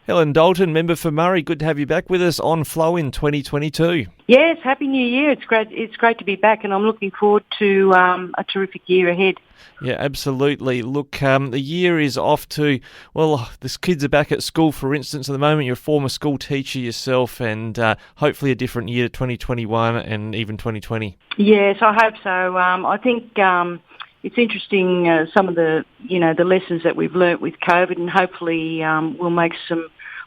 Helen Dalton, member for Murray, good to have you back with us on Flow in 2022. Yes, Happy New Year. It's great. It's great to be back, and I'm looking forward to a terrific year ahead. Yeah, absolutely. Look, the year is off to, well, the kids are back at school, for instance. At the moment, you're a former school teacher yourself, and hopefully a different year, 2021 and even 2020. Yes, I hope so. I think it's interesting, some of the lessons that we've learnt with COVID, and hopefully we'll make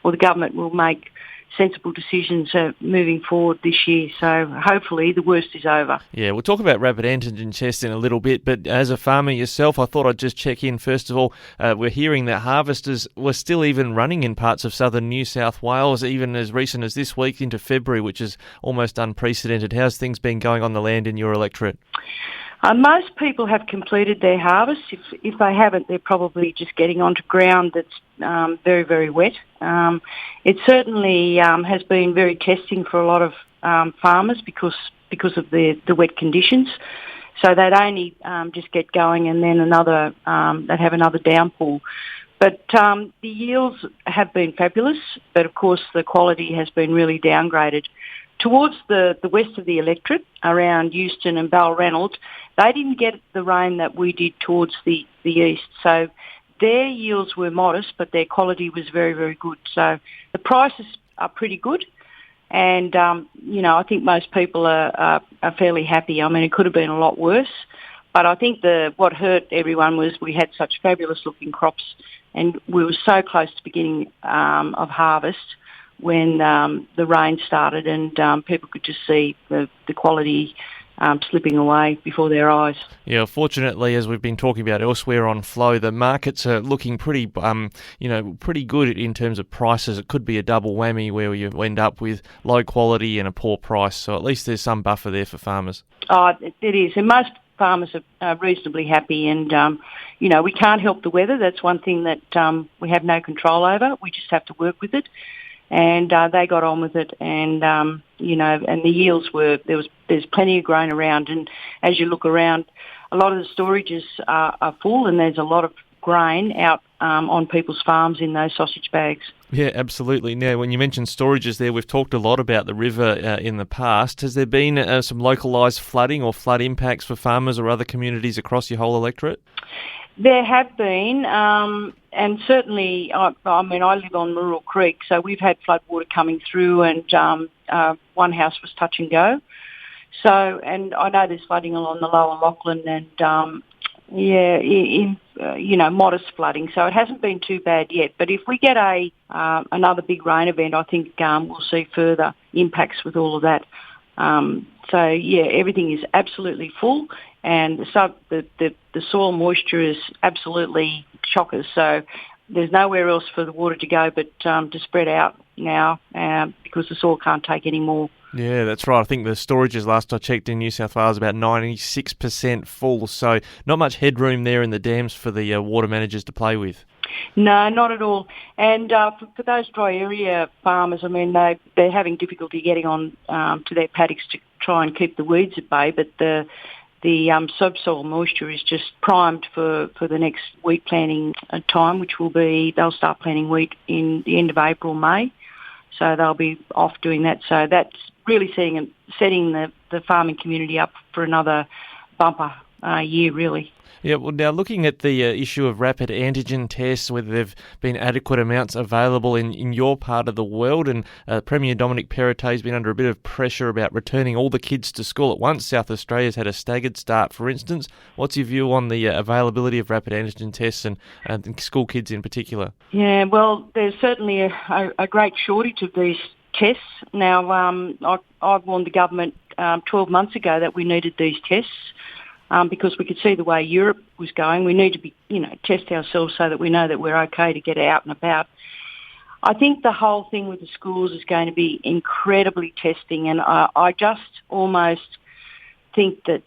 the government will make sensible decisions moving forward this year. So hopefully the worst is over. Yeah, we'll talk about rapid antigen tests in a little bit, but as a farmer yourself, I thought I'd just check in. First of all, we're hearing that harvesters were still even running in parts of southern New South Wales, even as recent as this week into February, which is almost unprecedented. How's things been going on the land in your electorate? Most people have completed their harvest. If they haven't, they're probably just getting onto ground that's very, very wet. It certainly has been very testing for a lot of farmers because of the wet conditions. So they'd only just get going, and then they'd have another downpour. But the yields have been fabulous, but of course the quality has been really downgraded. Towards the west of the electorate, around Euston and Balranald, they didn't get the rain that we did towards the east. So their yields were modest, but their quality was very, very good. So the prices are pretty good. And, I think most people are fairly happy. I mean, it could have been a lot worse. But I think what hurt everyone was we had such fabulous looking crops, and we were so close to beginning of harvest when the rain started, and people could just see the quality slipping away before their eyes. Yeah, fortunately, as we've been talking about elsewhere on Flow, the markets are looking pretty good in terms of prices. It could be a double whammy where you end up with low quality and a poor price. So at least there's some buffer there for farmers. Oh, it is. And most farmers are reasonably happy. And, we can't help the weather. That's one thing that we have no control over. We just have to work with it. And they got on with it, and and the yields there's plenty of grain around, and as you look around, a lot of the storages are full, and there's a lot of grain out on people's farms in those sausage bags. Yeah, absolutely. Now, when you mentioned storages there, we've talked a lot about the river in the past. Has there been some localised flooding or flood impacts for farmers or other communities across your whole electorate? There have been, and certainly, I live on Murrell Creek, so we've had floodwater coming through, and one house was touch and go. So, and I know there's flooding along the lower Lachlan, and modest flooding. So it hasn't been too bad yet. But if we get another big rain event, I think we'll see further impacts with all of that. Everything is absolutely full, and the soil moisture is absolutely chockers. So there's nowhere else for the water to go but to spread out now because the soil can't take any more. Yeah, that's right. I think the storages, last I checked in New South Wales, about 96% full. So not much headroom there in the dams for the water managers to play with. No, not at all. And for those dry area farmers, I mean, they're having difficulty getting on to their paddocks to try and keep the weeds at bay, but the subsoil moisture is just primed for the next wheat planting time, which will be, they'll start planting wheat in the end of April, May. So they'll be off doing that. So that's really setting the farming community up for another bumper year, really. Yeah, well, now looking at the issue of rapid antigen tests, whether there've been adequate amounts available in your part of the world, and Premier Dominic Perrottet's been under a bit of pressure about returning all the kids to school at once. South Australia's had a staggered start, for instance. What's your view on the availability of rapid antigen tests and school kids in particular? Yeah, well, there's certainly a great shortage of these tests. Now, I warned the government 12 months ago that we needed these tests. Because we could see the way Europe was going. We need to test ourselves so that we know that we're okay to get out and about. I think the whole thing with the schools is going to be incredibly testing, and I just almost think that,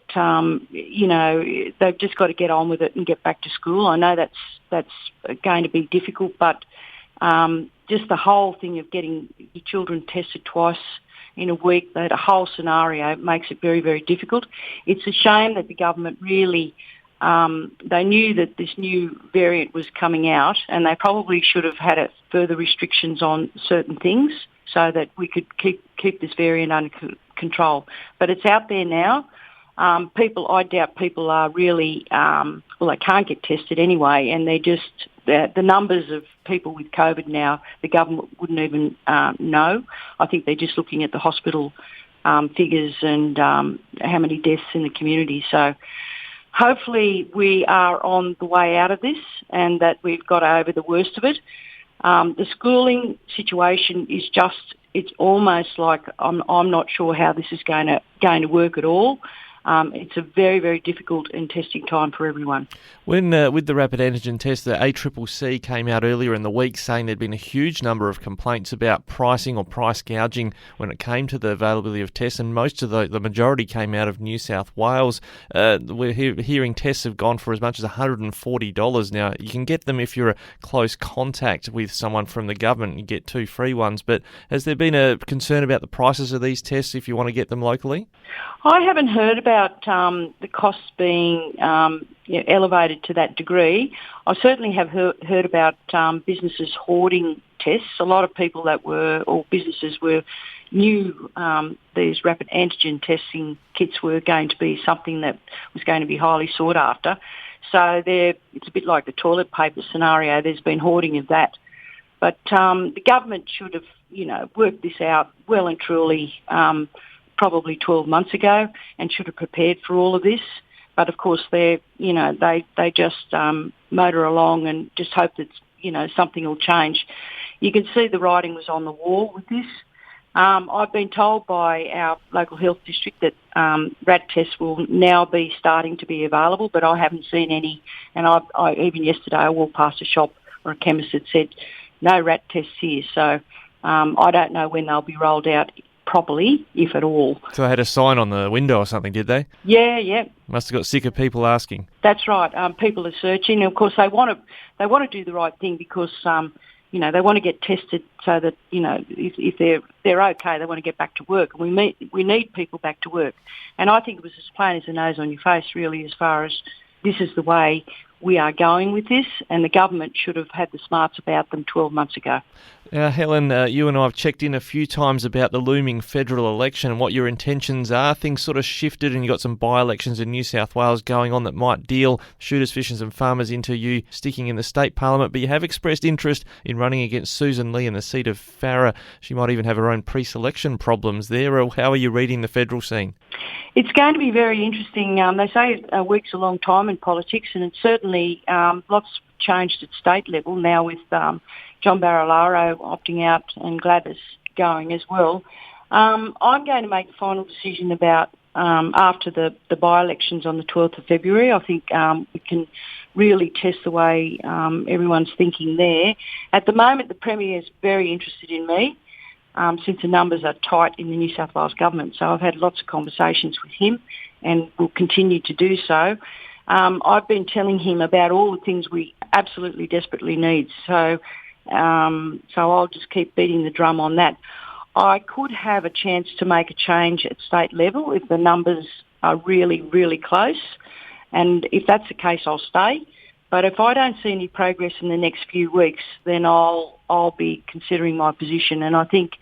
they've just got to get on with it and get back to school. I know that's going to be difficult, but just the whole thing of getting your children tested twice in a week, that whole scenario makes it very, very difficult. It's a shame that the government really they knew that this new variant was coming out, and they probably should have had further restrictions on certain things so that we could keep this variant under control. But it's out there now. I doubt people are really, they can't get tested anyway, and they're just, the numbers of people with COVID now, the government wouldn't even know. I think they're just looking at the hospital figures and how many deaths in the community. So hopefully we are on the way out of this and that we've got over the worst of it. The schooling situation is it's almost like I'm not sure how this is going to work at all. It's a very, very difficult and testing time for everyone. When with the rapid antigen test, the ACCC came out earlier in the week saying there'd been a huge number of complaints about pricing or price gouging when it came to the availability of tests, and most of the majority came out of New South Wales. We're hearing tests have gone for as much as $140. Now, you can get them if you're a close contact with someone from the government. You get 2 free ones, but has there been a concern about the prices of these tests if you want to get them locally? I haven't heard about the costs being elevated to that degree. I certainly have heard about businesses hoarding tests. A lot of people businesses knew these rapid antigen testing kits were going to be something that was going to be highly sought after. So it's a bit like the toilet paper scenario. There's been hoarding of that. But the government should have, worked this out well and truly probably 12 months ago and should have prepared for all of this. But of course they just motor along and just hope that, something will change. You can see the writing was on the wall with this. I've been told by our local health district that rat tests will now be starting to be available, but I haven't seen any. And I even yesterday I walked past a shop or a chemist that said no rat tests here. So I don't know when they'll be rolled out properly, if at all. So they had a sign on the window or something, did they? Yeah. Must have got sick of people asking. That's right. People are searching. And of course, they want to do the right thing because they want to get tested so that if they're okay, they want to get back to work. And we need people back to work. And I think it was as plain as the nose on your face, really, as far as this is the way we are going with this, and the government should have had the smarts about them 12 months ago. Helen, you and I have checked in a few times about the looming federal election and what your intentions are. Things sort of shifted and you got some by-elections in New South Wales going on that might deal shooters, fishers and farmers into you sticking in the state parliament, but you have expressed interest in running against Susan Lee in the seat of Farrer. She might even have her own pre-selection problems there. How are you reading the federal scene? It's going to be very interesting. They say a week's a long time in politics, and it's certainly lots changed at state level now with John Barilaro opting out and Gladys going as well. I'm going to make the final decision about after the by-elections on the 12th of February. I think we can really test the way everyone's thinking there. At the moment, the Premier is very interested in me. Since the numbers are tight in the New South Wales government. So I've had lots of conversations with him and will continue to do so. I've been telling him about all the things we absolutely desperately need. So I'll just keep beating the drum on that. I could have a chance to make a change at state level if the numbers are really, really close. And if that's the case, I'll stay. But if I don't see any progress in the next few weeks, then I'll be considering my position. And I think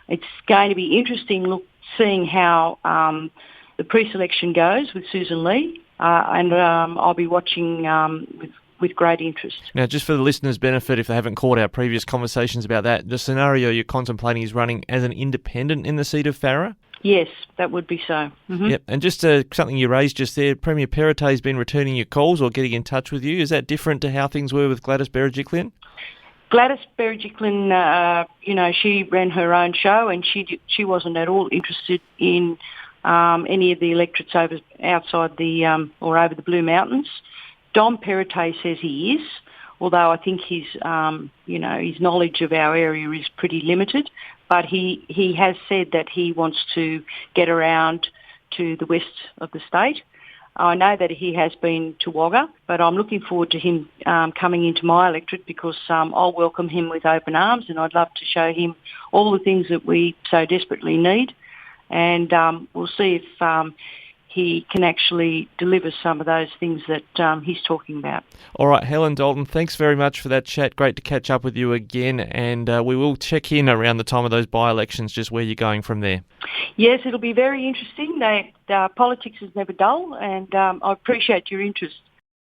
it's going to be interesting seeing how the pre-selection goes with Susan Lee, and I'll be watching with great interest. Now, just for the listeners' benefit, if they haven't caught our previous conversations about that, the scenario you're contemplating is running as an independent in the seat of Farrer? Yes, that would be so. Mm-hmm. Yep, and just something you raised just there, Premier Perrottet's been returning your calls or getting in touch with you. Is that different to how things were with Gladys Berejiklian? Gladys Berejiklian, she ran her own show and she wasn't at all interested in any of the electorates outside the or over the Blue Mountains. Dom Perrottet says he is, although I think his knowledge of our area is pretty limited. But he has said that he wants to get around to the west of the state. I know that he has been to Wagga, but I'm looking forward to him coming into my electorate because I'll welcome him with open arms and I'd love to show him all the things that we so desperately need. And we'll see if he can actually deliver some of those things that he's talking about. All right, Helen Dalton, thanks very much for that chat. Great to catch up with you again, and we will check in around the time of those by-elections, just where you're going from there. Yes, it'll be very interesting. Politics is never dull, and I appreciate your interest.